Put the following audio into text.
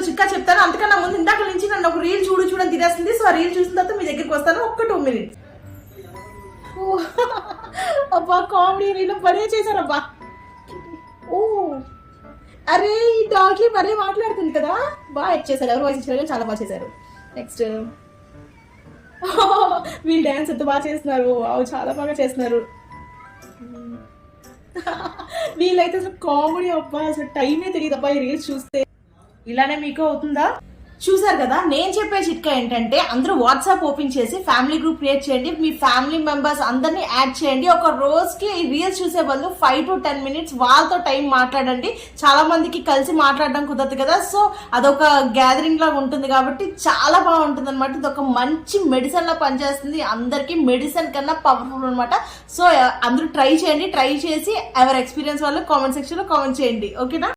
చిక్కా చెప్తాను. అంతకన్నా ముందు ఇందాక నుంచి నన్ను ఒక రీల్ చూడని తినేస్తుంది. సో ఆ రీల్ చూసిన తర్వాత మీ దగ్గరికి వస్తాను. ఒక్క 2 minutes. అబ్బా కామెడీ రీల్ భలే చేశారబ్బా. ఓ అరే ఈ డాగి భలే మాట్లాడుతుంది కదా, బాగా యాక్ట్ చేశారు. ఎవరు వాయిస్ ఇచ్చారు, చాలా బాగా చేశారు. నెక్స్ట్ వీళ్ళు డాన్స్ ఎంత బాగా చేస్తున్నారు, చాలా బాగా చేస్తున్నారు. వీళ్ళైతే అసలు కామెడీ అబ్బా, అసలు టైమే తెలియదు అబ్బా ఈ రీల్స్ చూస్తే. ఇలానే మీకు అవుతుందా? చూసారు కదా, నేను చెప్పే చిట్కా ఏంటంటే అందరూ వాట్సాప్ ఓపెన్ చేసి ఫ్యామిలీ గ్రూప్ క్రియేట్ చేయండి. మీ ఫ్యామిలీ మెంబర్స్ అందరినీ యాడ్ చేయండి. ఒక రోజుకి ఈ రీల్స్ చూసే బదులు 5 to 10 minutes వాళ్ళతో టైం మాట్లాడండి. చాలా మందికి కలిసి మాట్లాడడం కుదరదు కదా, సో అదొక గ్యాదరింగ్ లాగా ఉంటుంది కాబట్టి చాలా బాగుంటుంది అనమాట. ఇది ఒక మంచి మెడిసిన్ లా పనిచేస్తుంది. అందరికి మెడిసిన్ కన్నా పవర్ఫుల్ అనమాట. సో అందరూ ట్రై చేయండి. ట్రై చేసి ఎవరి ఎక్స్పీరియన్స్ వాళ్ళు కామెంట్ సెక్షన్ లో కామెంట్ చేయండి. ఓకేనా?